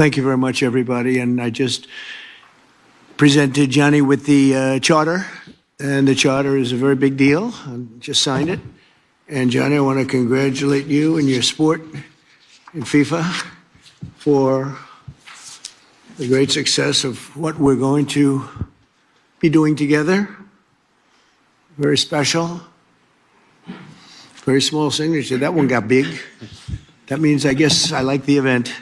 Thank you very much, everybody. And I just presented Johnny with the charter, and the charter is a very big deal. I just signed it. And Johnny, I want to congratulate you and your sport in FIFA for the great success of what we're going to be doing together. Very special. Very small signature. That one got big. That means, I guess, I like the event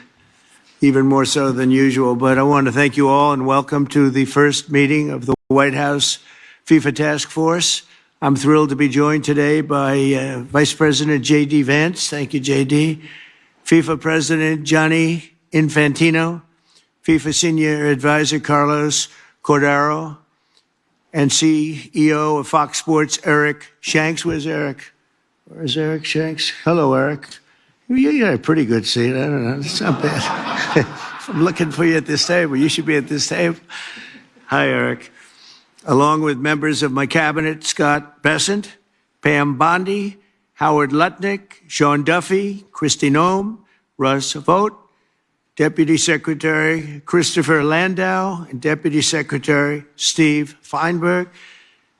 even more so than usual. But I want to thank you all and welcome to the first meeting of the White House FIFA Task Force. I'm thrilled to be joined today by Vice President J.D. Vance. Thank you, J.D. FIFA President Gianni Infantino, FIFA Senior Advisor Carlos Cordaro, and CEO of Fox Sports, Eric Shanks. Where's Eric? Where's Eric Shanks? Hello, Eric. You got a pretty good seat. I don't know. It's not bad. If I'm looking for you at this table, you should be at this table. Hi, Eric. Along with members of my cabinet, Scott Bessent, Pam Bondi, Howard Lutnick, Sean Duffy, Kristi Noem, Russ Vogt, Deputy Secretary Christopher Landau, and Deputy Secretary Steve Feinberg.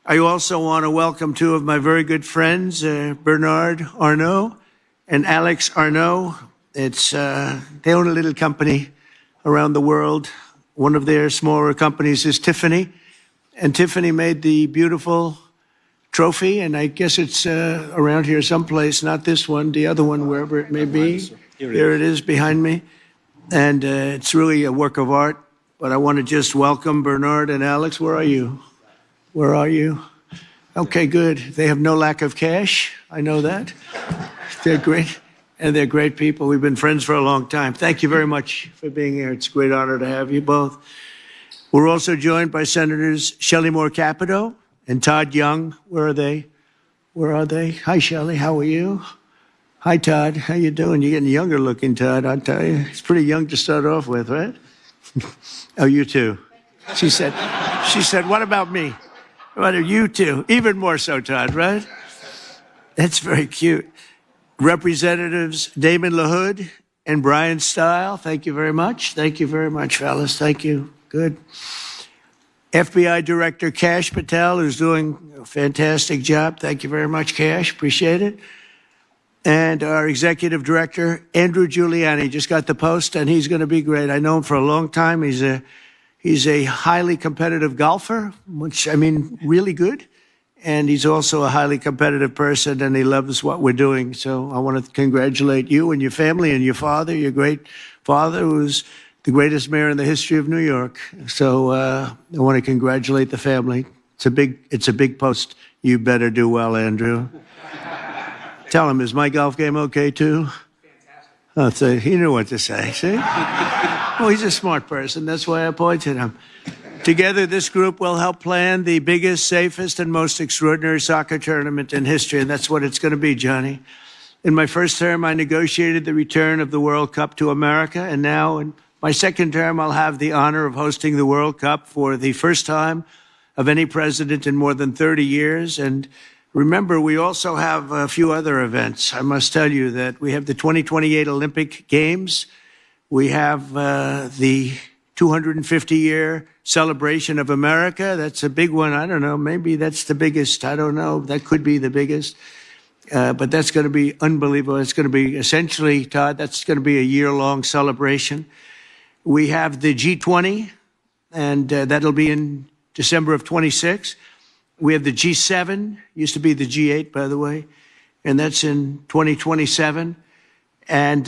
I also want to welcome two of my very good friends, Bernard Arnault and Alex Arnault. They own a little company around the world. One of their smaller companies is Tiffany, and Tiffany made the beautiful trophy, and I guess it's around here someplace, not this one, the other one, wherever it may be. Here it is behind me, and it's really a work of art. But I want to just welcome Bernard and Alex. Where are you? Where are you? Okay, good. They have no lack of cash. I know that. They're great, and they're great people. We've been friends for a long time. Thank you very much for being here. It's a great honor to have you both. We're also joined by Senators Shelley Moore Capito and Todd Young. Where are they? Where are they? Hi, Shelley. How are you? Hi, Todd. How you doing? You're getting younger looking, Todd, I'll tell you. It's pretty young to start off with, right? Oh, you too. She said, what about me? What are you two? Even more so, Todd, right? That's very cute. Representatives Damon LaHood and Brian Stile, thank you very much. Thank you very much, fellas. Thank you. Good. FBI Director Kash Patel, who's doing a fantastic job. Thank you very much, Kash. Appreciate it. And our Executive Director, Andrew Giuliani, just got the post, and he's going to be great. I know him for a long time. He's a highly competitive golfer, which, I mean, really good. And he's also a highly competitive person, and he loves what we're doing. So I want to congratulate you and your family and your father, your great father, who's the greatest mayor in the history of New York. So I want to congratulate the family. It's a big post. You better do well, Andrew. Tell him, is my golf game okay too? Fantastic. Oh, so he knew what to say, see? Well, he's a smart person. That's why I appointed him. Together, this group will help plan the biggest, safest, and most extraordinary soccer tournament in history, and that's what it's going to be, Johnny. In my first term, I negotiated the return of the World Cup to America, and now in my second term, I'll have the honor of hosting the World Cup for the first time of any president in more than 30 years. And remember, we also have a few other events. I must tell you that we have the 2028 Olympic Games. We have the 250-year celebration of America. That's a big one. I don't know. Maybe that's the biggest. I don't know. That could be the biggest. But that's going to be unbelievable. It's going to be essentially, Todd, that's going to be a year-long celebration. We have the G20, and that'll be in December of 26. We have the G7, used to be the G8, by the way, and that's in 2027. And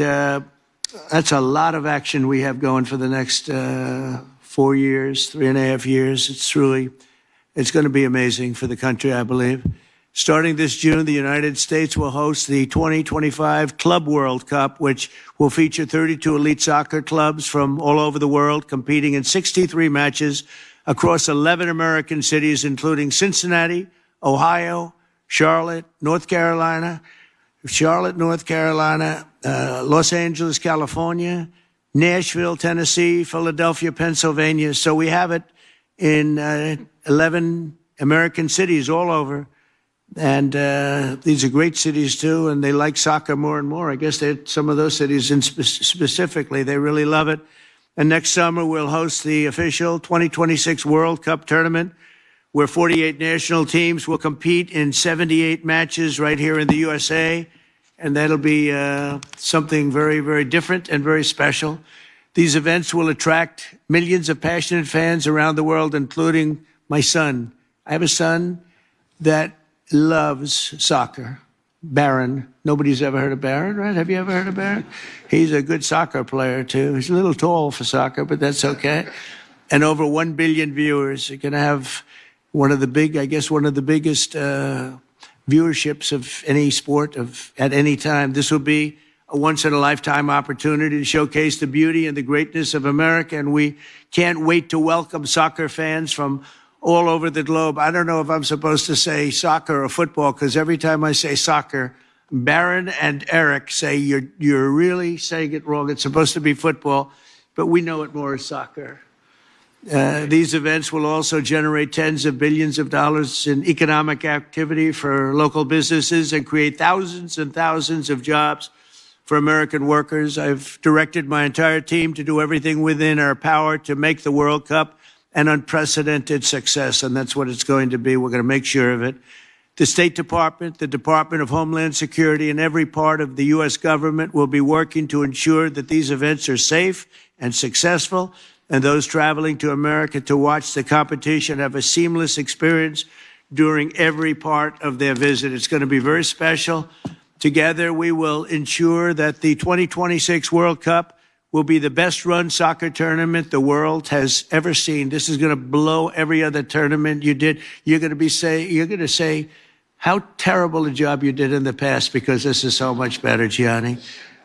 that's a lot of action we have going for the next 4 years, 3.5 years. It's going to be amazing for the country, I believe. Starting this June, the United States will host the 2025 Club World Cup, which will feature 32 elite soccer clubs from all over the world competing in 63 matches across 11 American cities, including Cincinnati, Ohio, Charlotte, North Carolina, Los Angeles, California, Nashville, Tennessee, Philadelphia, Pennsylvania. So we have it in 11 American cities all over. And these are great cities, too, and they like soccer more and more. I guess some of those cities specifically, they really love it. And next summer, we'll host the official 2026 World Cup tournament, where 48 national teams will compete in 78 matches right here in the USA. And that'll be something very, very different and very special. These events will attract millions of passionate fans around the world, including my son. I have a son that loves soccer. Barron. Nobody's ever heard of Barron, right? Have you ever heard of Barron? He's a good soccer player, too. He's a little tall for soccer, but that's okay. And over 1 billion viewers. You're going to have one of the biggest viewerships of any sport at any time. This will be a once-in-a-lifetime opportunity to showcase the beauty and the greatness of America, and we can't wait to welcome soccer fans from all over the globe. I don't know if I'm supposed to say soccer or football, because every time I say soccer, Barron and Eric say you're really saying it wrong. It's supposed to be football, but we know it more as soccer. These events will also generate tens of billions of dollars in economic activity for local businesses and create thousands and thousands of jobs for American workers. I've directed my entire team to do everything within our power to make the World Cup an unprecedented success, and that's what it's going to be. We're going to make sure of it. The State Department, the Department of Homeland Security, and every part of the U.S. government will be working to ensure that these events are safe and successful, and those traveling to America to watch the competition have a seamless experience during every part of their visit. It's going to be very special. Together, we will ensure that the 2026 World Cup will be the best-run soccer tournament the world has ever seen. This is going to blow every other tournament you did. You're going to say how terrible a job you did in the past, because this is so much better, Gianni.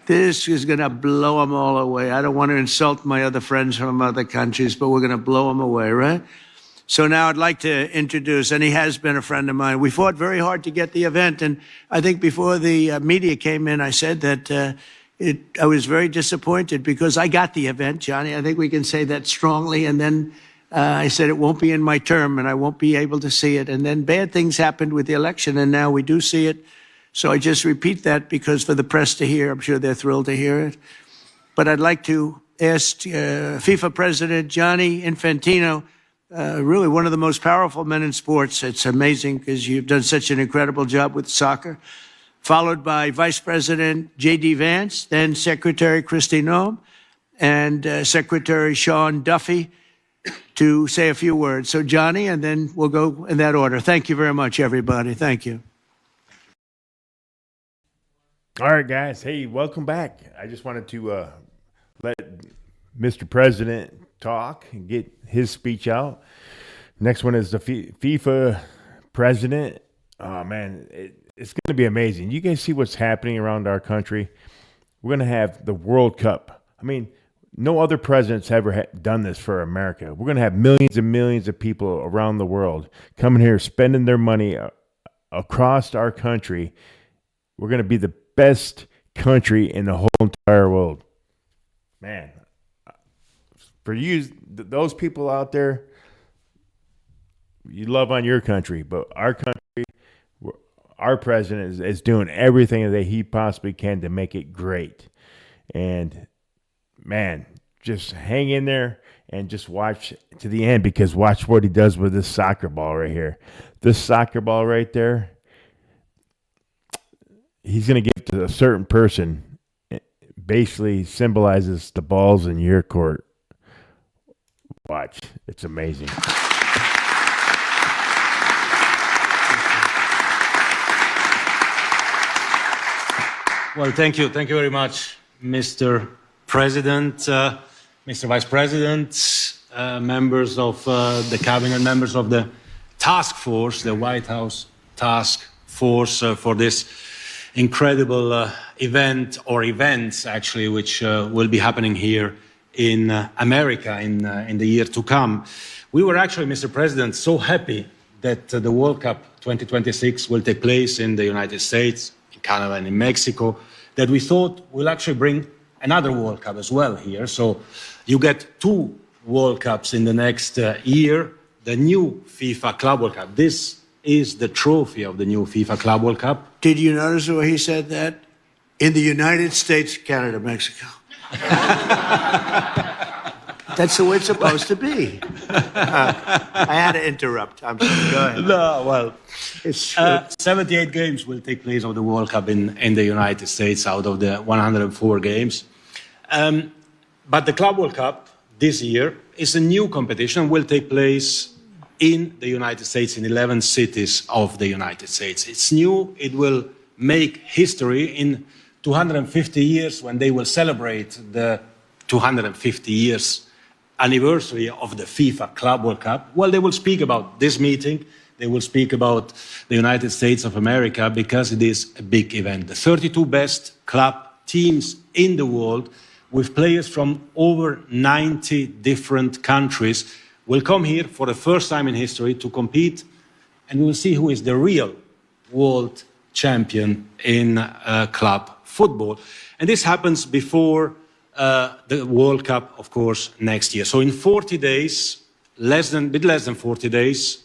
This is going to blow them all away. I don't want to insult my other friends from other countries, but we're going to blow them away, right? So now I'd like to introduce, and he has been a friend of mine. We fought very hard to get the event, and I think before the media came in, I said that I was very disappointed because I got the event, Johnny. I think we can say that strongly. And then I said it won't be in my term and I won't be able to see it. And then bad things happened with the election, and now we do see it. So I just repeat that because for the press to hear, I'm sure they're thrilled to hear it. But I'd like to ask FIFA President Gianni Infantino, really one of the most powerful men in sports. It's amazing because you've done such an incredible job with soccer. Followed by Vice President J.D. Vance, then Secretary Kristi Noem, and Secretary Sean Duffy to say a few words. So Johnny, and then we'll go in that order. Thank you very much, everybody. Thank you. All right, guys. Hey, welcome back. I just wanted to let Mr. President talk and get his speech out. Next one is the FIFA president. Oh, man, it's going to be amazing. You guys see what's happening around our country? We're going to have the World Cup. I mean, no other president's ever done this for America. We're going to have millions and millions of people around the world coming here, spending their money across our country. We're going to be the best country in the whole entire world. Man, for you, those people out there, you love on your country, but our country, our president is doing everything that he possibly can to make it great. And, man, just hang in there and just watch to the end, because watch what he does with this soccer ball right here. This soccer ball right there, he's going to give to a certain person. It basically symbolizes the balls in your court. Watch. It's amazing. Well, thank you. Thank you very much, Mr. President, Mr. Vice President, members of the cabinet, members of the task force, the White House task force for this incredible event, or events actually, which will be happening here in America in the year to come. We were actually, Mr. President, so happy that the World Cup 2026 will take place in the United States, in Canada and in Mexico, that we thought we'll actually bring another World Cup as well here. So you get 2 World Cups in the next year, the new FIFA Club World Cup. This is the trophy of the new FIFA Club World Cup. Did you notice where he said that? In the United States, Canada, Mexico. That's the way it's supposed to be. I had to interrupt. I'm sorry. Go ahead. No, well, It's true. 78 games will take place of the World Cup in the United States out of the 104 games. But the Club World Cup this year is a new competition, will take place in the United States, in 11 cities of the United States. It's new. It will make history in 250 years when they will celebrate the 250 years anniversary of the FIFA Club World Cup. Well, they will speak about this meeting. They will speak about the United States of America because it is a big event. The 32 best club teams in the world with players from over 90 different countries will come here for the first time in history to compete, and we will see who is the real world champion in club football. And this happens before the World Cup, of course, next year. So in 40 days, bit less than 40 days,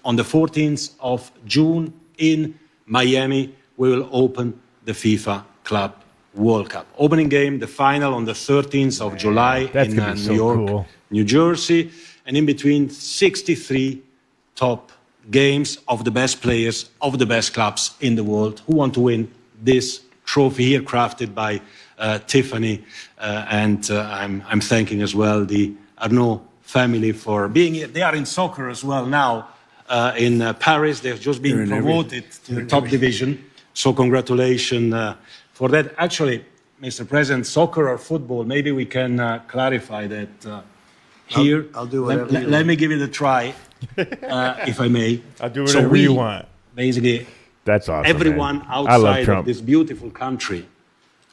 on the 14th of June in Miami, we will open the FIFA Club World Cup. Opening game, the final on the 13th of July in New York, New Jersey. And in between, 63 top games of the best players, of the best clubs in the world who want to win this trophy here, crafted by Tiffany. And I'm thanking as well the Arnaud family for being here. They are in soccer as well now in Paris. They've just been promoted to the top division. So congratulations for that. Actually, Mr. President, soccer or football, maybe we can clarify that here. I'll do whatever you let me give it a try, if I may. I'll do whatever you want. Basically, that's awesome. Everyone man. outside of this beautiful country,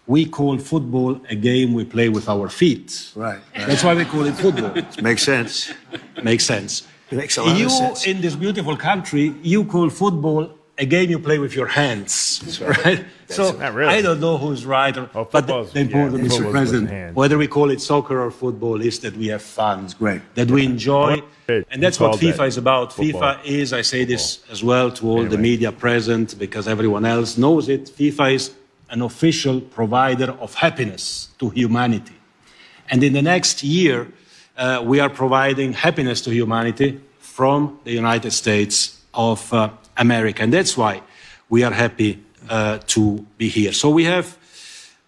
we call football a game we play with our feet. Right. That's why we call it football. Makes sense. Makes sense. It makes a lot of sense. You, in this beautiful country, you call football a game you play with your hands, right? So really. I don't know who's right, but the important, Mr. President, whether we call it soccer or football, is that we have fun, that we enjoy, and that's what FIFA is about. FIFA is, I say this as well to all the media present, because everyone else knows it, FIFA is an official provider of happiness to humanity. And in the next year, we are providing happiness to humanity from the United States of America. And that's why we are happy to be here. So we have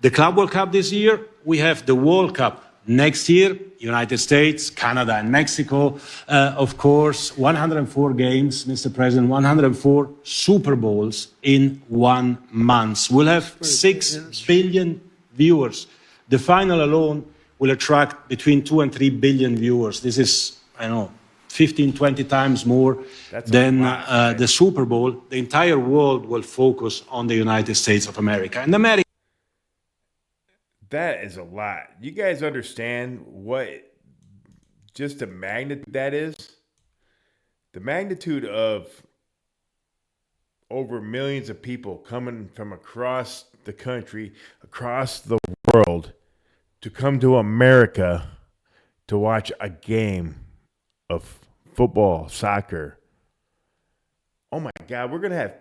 the Club World Cup this year. We have the World Cup next year, United States, Canada, and Mexico. Of course, 104 games, Mr. President, 104 Super Bowls in 1 month. We'll have 6 billion viewers. The final alone will attract between 2 and 3 billion viewers. This is, 15, 20 times more than the Super Bowl. The entire world will focus on the United States of America. And America. That is a lot. You guys understand what just the magnitude that is? The magnitude of over millions of people coming from across the country, across the world, to come to America to watch a game of football, soccer. Oh my God, we're going to have,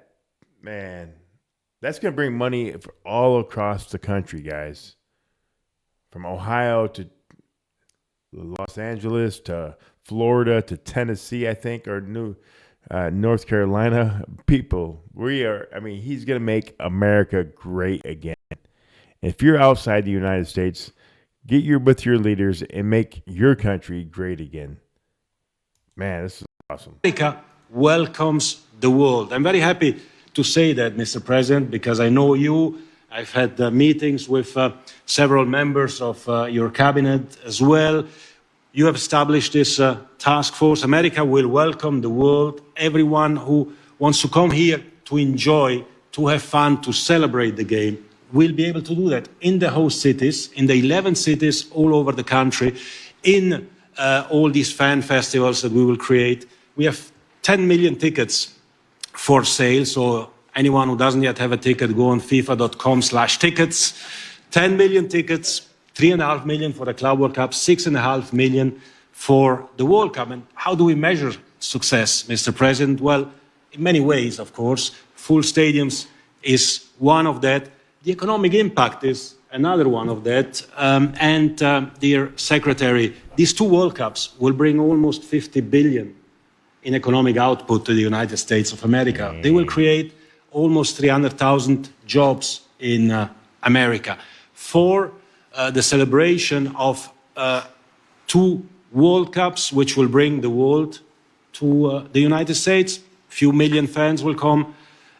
that's going to bring money all across the country, guys. From Ohio to Los Angeles to Florida to Tennessee, I think, or North Carolina. People, he's going to make America great again. If you're outside the United States, get with your leaders and make your country great again. Man, this is awesome. America welcomes the world. I'm very happy to say that, Mr. President, because I know you. I've had meetings with several members of your cabinet as well. You have established this task force. America will welcome the world. Everyone who wants to come here to enjoy, to have fun, to celebrate the game, will be able to do that in the host cities, in the 11 cities all over the country, in all these fan festivals that we will create. We have 10 million tickets for sale, so anyone who doesn't yet have a ticket, go on FIFA.com/tickets. 10 million tickets, 3.5 million for the Club World Cup, 6.5 million for the World Cup. And how do we measure success, Mr. President? Well, in many ways, of course. Full stadiums is one of that. The economic impact is another one of that. Dear Secretary, these two World Cups will bring almost 50 billion in economic output to the United States of America. They will create almost 300,000 jobs in America for the celebration of two World Cups, which will bring the world to the United States. A few million fans will come,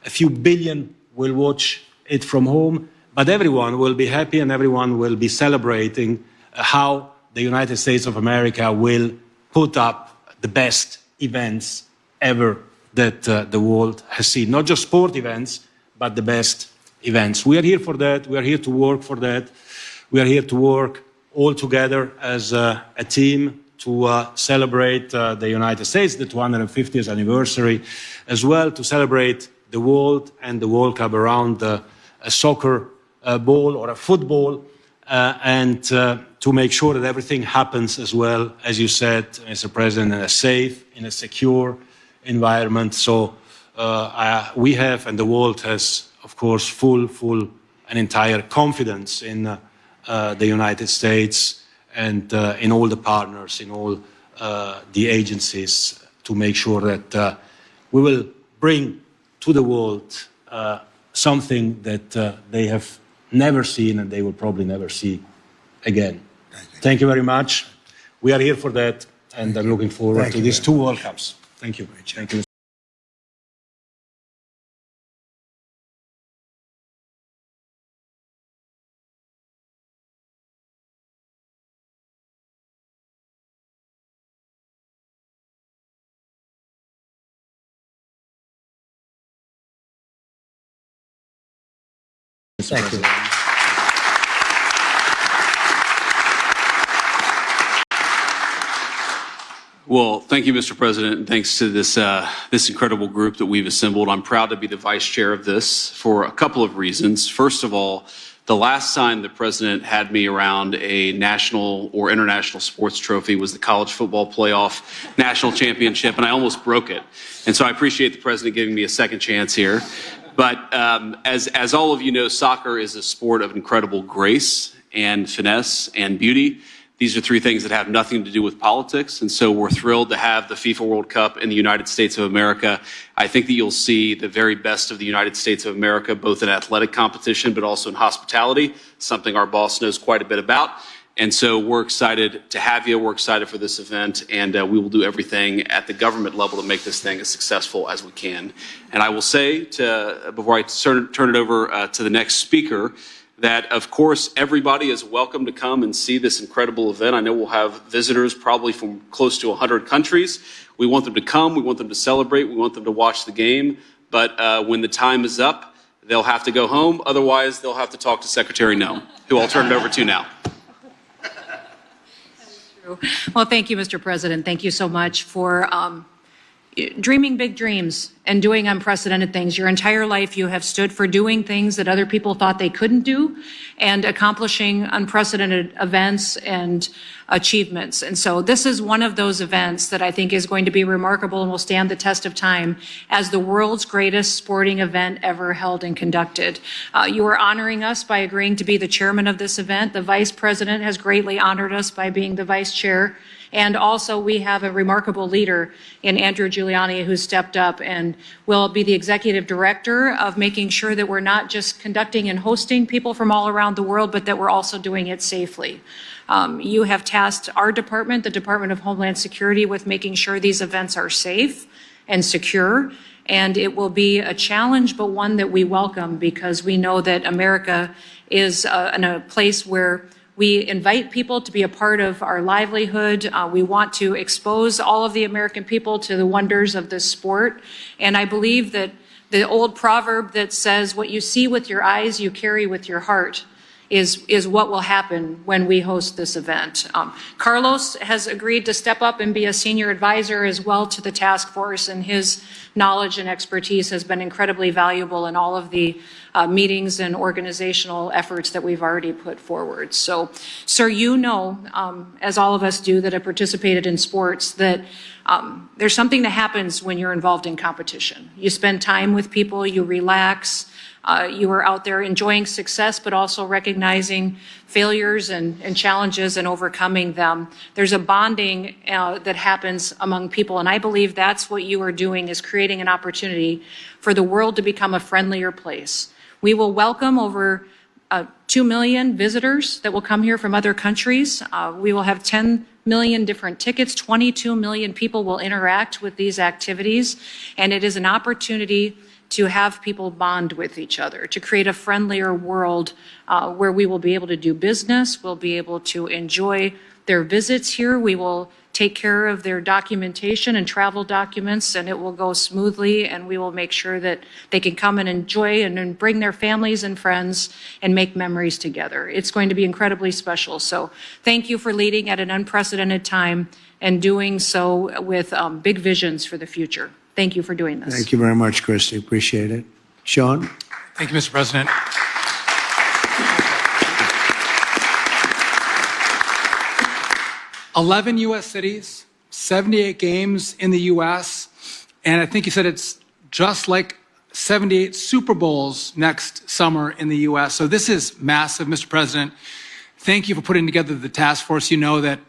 a few billion will watch it from home, but everyone will be happy and everyone will be celebrating how the United States of America will put up the best events ever that the world has seen. Not just sport events, but the best events. We are here for that. We are here to work for that. We are here to work all together as a team to celebrate the United States, the 250th anniversary, as well to celebrate the world and the World Cup around a soccer ball or a football, and to make sure that everything happens as well, as you said, Mr. President, in a safe, in a secure environment. So we have, and the world has, of course, full and entire confidence in the United States and in all the partners, in all the agencies, to make sure that we will bring to the world something that they have never seen and they will probably never see again. Thank you very much. We are here for that, and I'm looking forward to these two World Cups. Thank you. Thank you. Thank you. Well, thank you, Mr. President, and thanks to this incredible group that we've assembled. I'm proud to be the vice chair of this for a couple of reasons. First of all, the last time the president had me around a national or international sports trophy was the college football playoff national championship, and I almost broke it. And so I appreciate the president giving me a second chance here. But as all of you know, soccer is a sport of incredible grace and finesse and beauty. These are three things that have nothing to do with politics, and so we're thrilled to have the FIFA World Cup in the United States of America. I think that you'll see the very best of the United States of America, both in athletic competition, but also in hospitality, something our boss knows quite a bit about. And so we're excited to have you. We're excited for this event, and we will do everything at the government level to make this thing as successful as we can. And I will say, before I turn it over to the next speaker, that, of course, everybody is welcome to come and see this incredible event. I know we'll have visitors probably from close to 100 countries. We want them to come. We want them to celebrate. We want them to watch the game. But when the time is up, they'll have to go home. Otherwise, they'll have to talk to Secretary No, who I'll turn it over to now. Well, thank you, Mr. President. Thank you so much for dreaming big dreams and doing unprecedented things. Your entire life you have stood for doing things that other people thought they couldn't do and accomplishing unprecedented events and achievements. And so this is one of those events that I think is going to be remarkable and will stand the test of time as the world's greatest sporting event ever held and conducted. You are honoring us by agreeing to be the chairman of this event. The vice president has greatly honored us by being the vice chair. And also we have a remarkable leader in Andrew Giuliani who stepped up and will be the executive director of making sure that we're not just conducting and hosting people from all around the world, but that we're also doing it safely. You have tasked our department, the Department of Homeland Security, with making sure these events are safe and secure. And it will be a challenge, but one that we welcome because we know that America is in a place where we invite people to be a part of our livelihood. We want to expose all of the American people to the wonders of this sport. And I believe that the old proverb that says, what you see with your eyes, you carry with your heart, is what will happen when we host this event. Carlos has agreed to step up and be a senior advisor as well to the task force, and his knowledge and expertise has been incredibly valuable in all of the meetings and organizational efforts that we've already put forward. So, sir, you know, as all of us do that have participated in sports, that there's something that happens when you're involved in competition. You spend time with people, you relax, you are out there enjoying success, but also recognizing failures and challenges and overcoming them. There's a bonding that happens among people, and I believe that's what you are doing, is creating an opportunity for the world to become a friendlier place. We will welcome over 2 million visitors that will come here from other countries. We will have 10 million different tickets. 22 million people will interact with these activities, and it is an opportunity to have people bond with each other, to create a friendlier world where we will be able to do business, we'll be able to enjoy their visits here, we will take care of their documentation and travel documents, and it will go smoothly, and we will make sure that they can come and enjoy and bring their families and friends and make memories together. It's going to be incredibly special. So thank you for leading at an unprecedented time and doing so with big visions for the future. Thank you for doing this. Thank you very much, Christy. Appreciate it. Sean? Thank you, Mr. President. "11 U.S. cities, 78 games in the U.S., and I think you said it's just like 78 Super Bowls next summer in the U.S. So this is massive, Mr. President. Thank you for putting together the task force. You know that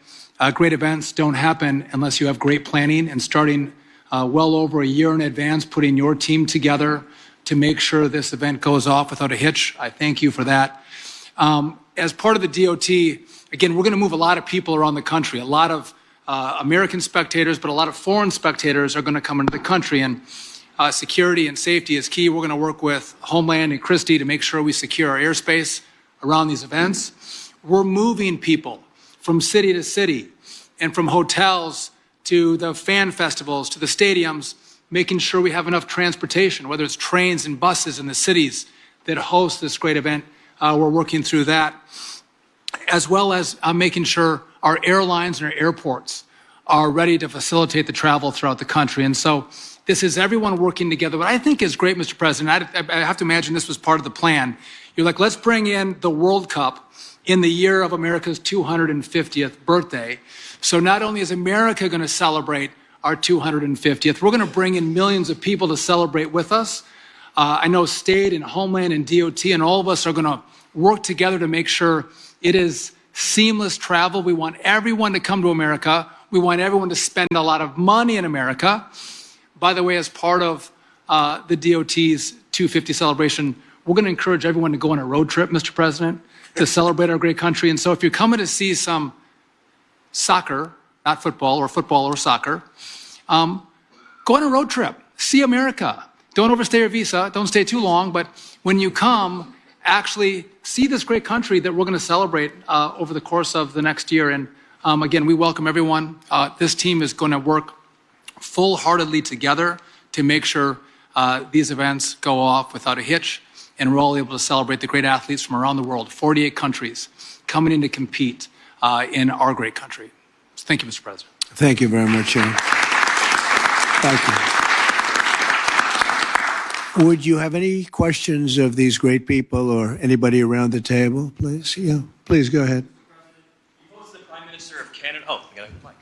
great events don't happen unless you have great planning, and starting well over a year in advance, putting your team together to make sure this event goes off without a hitch. I thank you for that. As part of the DOT, again, we're going to move a lot of people around the country. A lot of American spectators, but a lot of foreign spectators are going to come into the country, and security and safety is key. We're going to work with Homeland and Christie to make sure we secure our airspace around these events. We're moving people from city to city and from hotels to the fan festivals, to the stadiums, making sure we have enough transportation, whether it's trains and buses in the cities that host this great event. We're working through that, as well as making sure our airlines and our airports are ready to facilitate the travel throughout the country. And so this is everyone working together. What I think is great, Mr. President, I have to imagine this was part of the plan. You're like, let's bring in the World Cup in the year of America's 250th birthday. So not only is America going to celebrate our 250th, we're going to bring in millions of people to celebrate with us. I know State and Homeland and DOT and all of us are going to work together to make sure it is seamless travel. We want everyone to come to America. We want everyone to spend a lot of money in America. By the way, as part of the DOT's 250 celebration, we're going to encourage everyone to go on a road trip, Mr. President, to celebrate our great country. And so if you're coming to see some soccer, not football or soccer, go on a road trip, see America. Don't overstay your visa, don't stay too long, but when you come, actually see this great country that we're going to celebrate over the course of the next year. And again, we welcome everyone. This team is going to work full-heartedly together to make sure these events go off without a hitch, and we're all able to celebrate the great athletes from around the world, 48 countries coming in to compete in our great country. So thank you, Mr. President. Thank you very much, Sean. Thank you. Would you have any questions of these great people or anybody around the table, please? Yeah, please go ahead. You hosted the Prime Minister of Canada. Oh, I got a mic.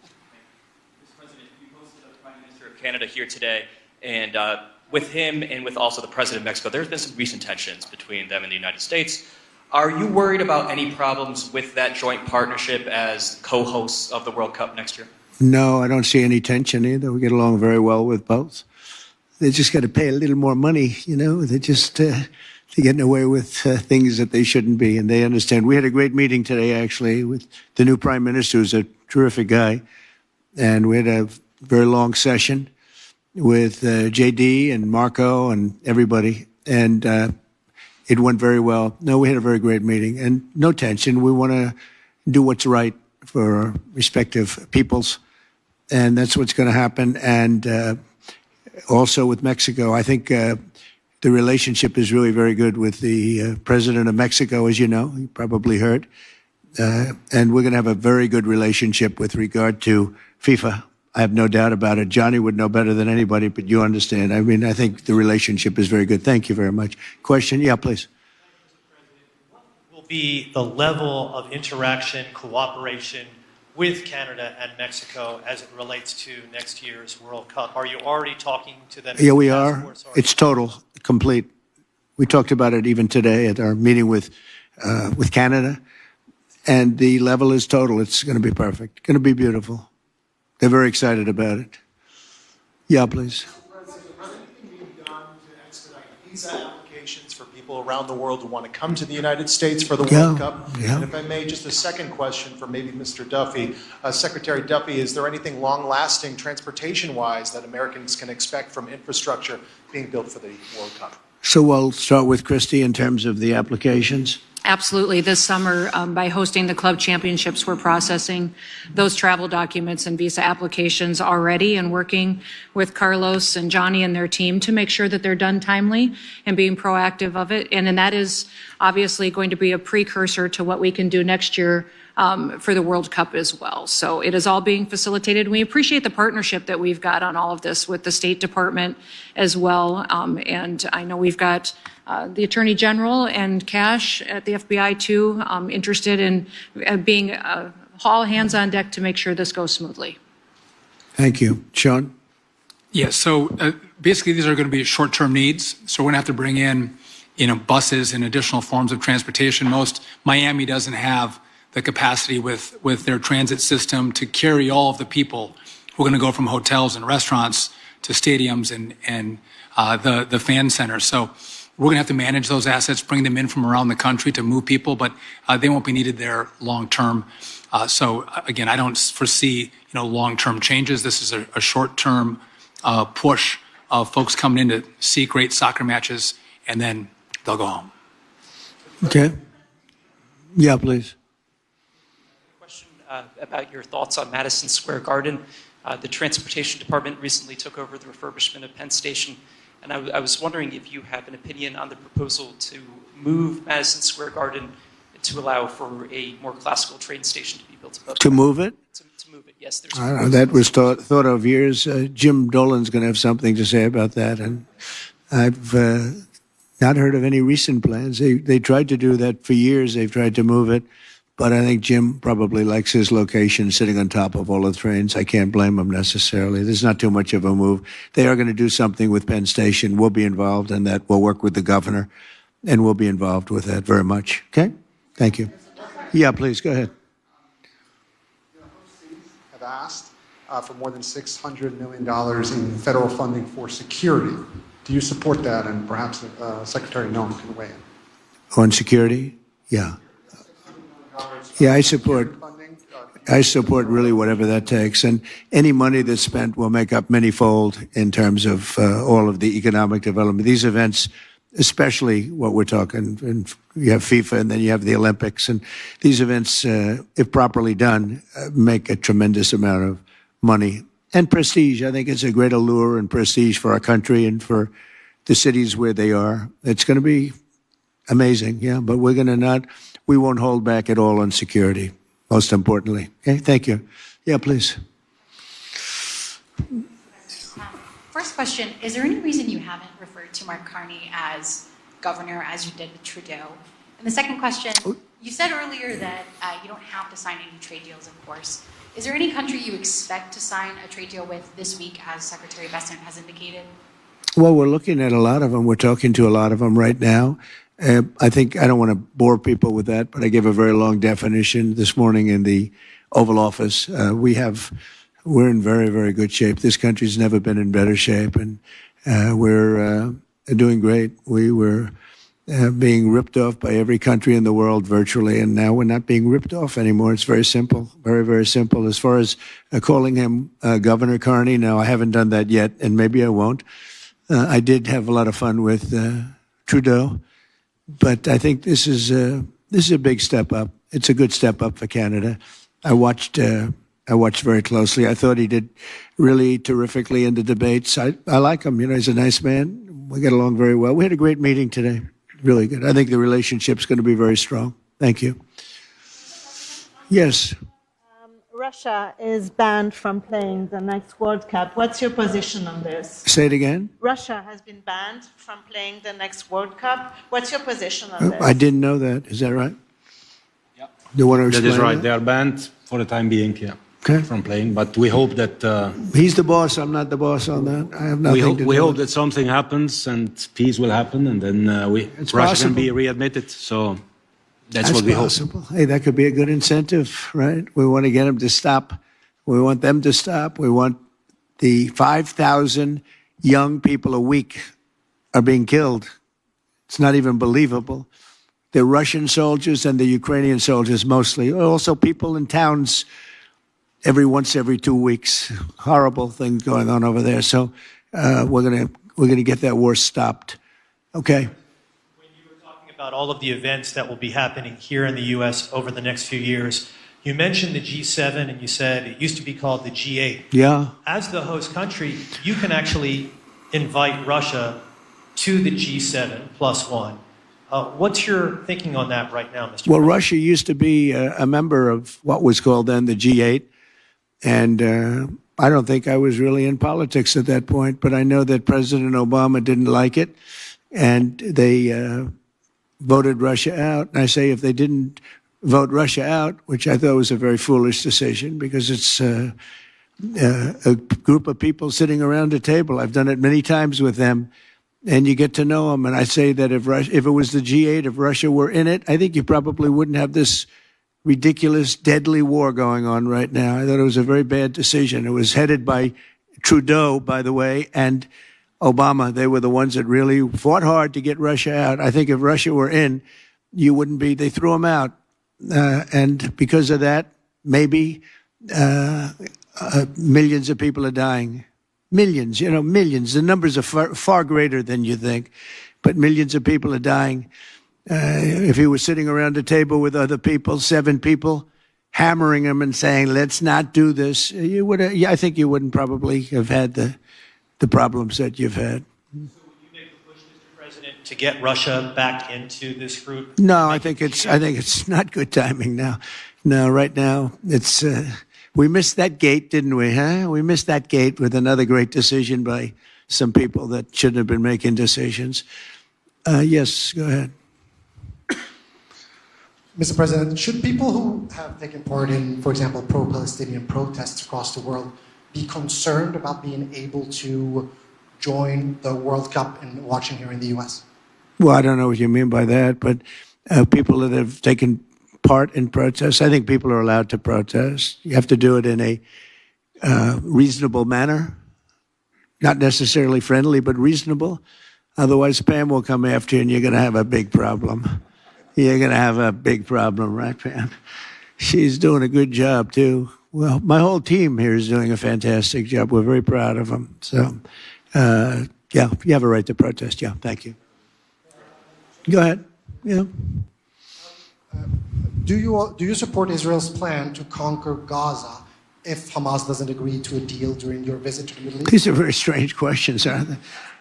Mr. President, you hosted the Prime Minister of Canada here today, and with him and with also the President of Mexico, there's been some recent tensions between them and the United States. Are you worried about any problems with that joint partnership as co-hosts of the World Cup next year? No, I don't see any tension either. We get along very well with both. They just got to pay a little more money, you know. They're just they're getting away with things that they shouldn't be, and they understand. We had a great meeting today, actually, with the new Prime Minister, who's a terrific guy, and we had a very long session with JD and Marco and everybody, and it went very well. No, we had a very great meeting, and no tension. We want to do what's right for our respective peoples, and that's what's going to happen. And also with Mexico, I think the relationship is really very good with the president of Mexico, as you know, you probably heard. And we're going to have a very good relationship with regard to FIFA I have no doubt about it. Johnny would know better than anybody, but you understand. I mean, I think the relationship is very good. Thank you very much. Question? Yeah, please. Will be the level of interaction, cooperation with Canada and Mexico as it relates to next year's World Cup? Are you already talking to them? Yeah, we are. It's total, complete. We talked about it even today at our meeting with Canada, and the level is total. It's going to be perfect. Going to be beautiful. They're very excited about it. Yeah, please. Visa applications for people around the world who want to come to the United States for the World Cup. Yeah. And if I may, just a second question for maybe Mr. Duffy. Secretary Duffy, is there anything long-lasting transportation-wise that Americans can expect from infrastructure being built for the World Cup? So we'll start with Christy in terms of the applications. Absolutely. This summer, by hosting the club championships, we're processing those travel documents and visa applications already and working with Carlos and Johnny and their team to make sure that they're done timely and being proactive of it. And that is obviously going to be a precursor to what we can do next year for the World Cup as well. So it is all being facilitated. We appreciate the partnership that we've got on all of this with the State Department as well. And I know we've got the Attorney General and Cash at the FBI too, interested in being all hands on deck to make sure this goes smoothly. Thank you. Sean? Yeah, so basically these are going to be short-term needs. So we're going to have to bring in, buses and additional forms of transportation. Miami doesn't have the capacity with their transit system to carry all of the people who are going to go from hotels and restaurants to stadiums and the fan centers. So we're going to have to manage those assets, bring them in from around the country to move people, but they won't be needed there long term. So again, I don't foresee long-term changes. This is a short-term push of folks coming in to see great soccer matches, and then they'll go home. Okay. Yeah, please. Question about your thoughts on Madison Square Garden. The Transportation Department recently took over the refurbishment of Penn Station, and I was wondering if you have an opinion on the proposal to move Madison Square Garden to allow for a more classical train station to be built above. To move it? To move it, yes. I don't know, that was thought of years. Jim Dolan's going to have something to say about that, and I've not heard of any recent plans. They tried to do that for years. They've tried to move it, but I think Jim probably likes his location sitting on top of all the trains. I can't blame him necessarily. There's not too much of a move. They are going to do something with Penn Station. We'll be involved in that. We'll work with the governor, and we'll be involved with that very much. Okay? Thank you. Yeah, please, go ahead. Have asked for more than $600 million in federal funding for security. Do you support that? And perhaps Secretary Noem can weigh in. On security? Yeah. Yeah, I support really whatever that takes. And any money that's spent will make up manyfold in terms of all of the economic development. These events, especially what we're talking, and you have FIFA and then you have the Olympics. And these events, if properly done, make a tremendous amount of money. And prestige. I think it's a great allure and prestige for our country and for the cities where they are. It's going to be amazing, yeah, but we won't hold back at all on security, most importantly. Okay, thank you. Yeah, please. First question, is there any reason you haven't referred to Mark Carney as governor as you did with Trudeau? And the second question, you said earlier that you don't have to sign any trade deals, of course. Is there any country you expect to sign a trade deal with this week, as Secretary Bessent has indicated? Well, we're looking at a lot of them. We're talking to a lot of them right now. I think I don't want to bore people with that, but I gave a very long definition this morning in the Oval Office. We're in very, very good shape. This country's never been in better shape, and we're doing great. We were being ripped off by every country in the world virtually, and now we're not being ripped off anymore. It's very simple, very, very simple. As far as calling him Governor Carney, no, I haven't done that yet, and maybe I won't. I did have a lot of fun with Trudeau, but I think this is a big step up. It's a good step up for Canada. I watched very closely. I thought he did really terrifically in the debates. I like him. He's a nice man. We get along very well. We had a great meeting today. Really good. I think the relationship's going to be very strong. Thank you. Yes. Russia is banned from playing the next World Cup. What's your position on this? Say it again. Russia has been banned from playing the next World Cup. What's your position on this? I didn't know that. Is that right? Yeah. You want to explain That is right. They are banned for the time being, yeah, Okay. from playing. But we hope that He's the boss. I'm not the boss on that. I have nothing to do we hope with it. that something happens and peace will happen, and then It's Russia possible. can be readmitted. So that's what we possible. Hey, that could be a good incentive, right? We want to get them to stop. We want them to stop. We want the 5,000 young people a week are being killed. It's not even believable. The Russian soldiers and the Ukrainian soldiers mostly. Also people in towns every 2 weeks. Horrible thing going on over there. So we're gonna get that war stopped. Okay. About all of the events that will be happening here in the U.S. over the next few years. You mentioned the G7 and you said it used to be called the G8. Yeah. As the host country, you can actually invite Russia to the G7 plus one. What's your thinking on that right now, Mr. Well, President? Russia used to be a member of what was called then the G8. And I don't think I was really in politics at that point, but I know that President Obama didn't like it. And they voted Russia out. And I say if they didn't vote Russia out, which I thought was a very foolish decision because it's a group of people sitting around a table. I've done it many times with them, and you get to know them. And I say that if it was the G8, if Russia were in it, I think you probably wouldn't have this ridiculous, deadly war going on right now. I thought it was a very bad decision. It was headed by Trudeau, by the way, and Obama. They were the ones that really fought hard to get Russia out. I think if Russia were in, you wouldn't be. They threw them out. And because of that, maybe millions of people are dying. Millions, millions. The numbers are far greater than you think, but millions of people are dying. If he was sitting around a table with other people, 7 people, hammering him and saying, let's not do this, you would. I think you wouldn't probably have had the problems that you've had. So would you make the push, Mr. President, to get Russia back into this group? No, I think it's not good timing now. No, right now it's we missed that gate, didn't we? Huh? We missed that gate with another great decision by some people that shouldn't have been making decisions. Yes, go ahead. Mr. President, should people who have taken part in, for example, pro-Palestinian protests across the world be concerned about being able to join the World Cup and watching here in the U.S.? Well, I don't know what you mean by that, but people that have taken part in protests, I think people are allowed to protest. You have to do it in a reasonable manner, not necessarily friendly, but reasonable. Otherwise, Pam will come after you and you're going to have a big problem. You're going to have a big problem, right, Pam? She's doing a good job, too. Well, my whole team here is doing a fantastic job. We're very proud of them. So, yeah, you have a right to protest. Yeah, thank you. Go ahead. Yeah. Do you support Israel's plan to conquer Gaza if Hamas doesn't agree to a deal during your visit to the Middle East? These are very strange questions, aren't they?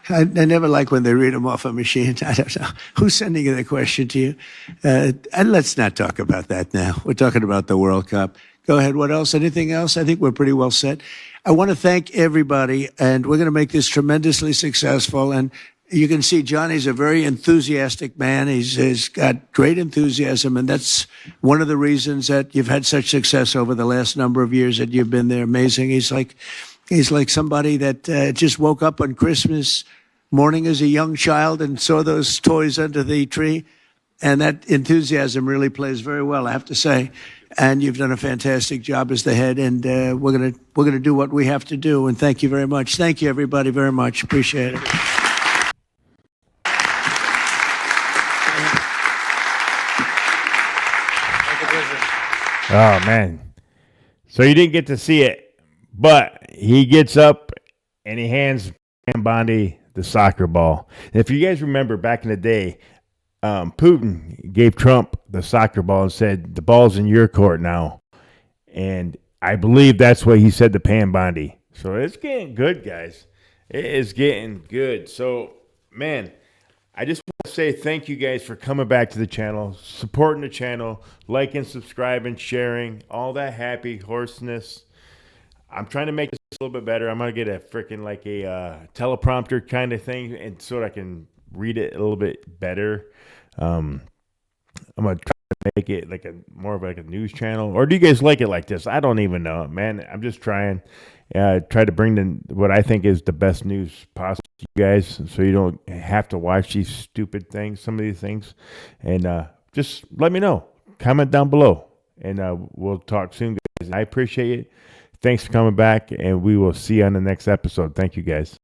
I never like when they read them off a machine. I don't know. Who's sending the question to you? And let's not talk about that now. We're talking about the World Cup. Go ahead. What else? Anything else? I think we're pretty well set. I want to thank everybody, and we're going to make this tremendously successful. And you can see Johnny's a very enthusiastic man. He's got great enthusiasm, and that's one of the reasons that you've had such success over the last number of years that you've been there. Amazing. He's like somebody that just woke up on Christmas morning as a young child and saw those toys under the tree. And that enthusiasm really plays very well, I have to say. And you've done a fantastic job as the head. And we're gonna do what we have to do. And thank you very much. Thank you, everybody, very much. Appreciate it. Oh, man. So you didn't get to see it, but he gets up and he hands Bondi the soccer ball. And if you guys remember back in the day, Putin gave Trump the soccer ball and said, the ball's in your court now. And I believe that's what he said to Pam Bondi. So it's getting good, guys. It is getting good. So, man, I just want to say thank you guys for coming back to the channel, supporting the channel, liking, subscribing, sharing, all that happy horseness. I'm trying to make this a little bit better. I'm gonna get a freaking like a teleprompter kind of thing, and so that I can read it a little bit better. I'm gonna try to make it like a more of like a news channel. Or do you guys like it like this? I don't even know, man. I'm just trying. Try to bring what I think is the best news possible to you guys, so you don't have to watch these stupid things, some of these things, and just let me know. Comment down below, and we'll talk soon, guys. I appreciate it. Thanks for coming back, and we will see you on the next episode. Thank you, guys.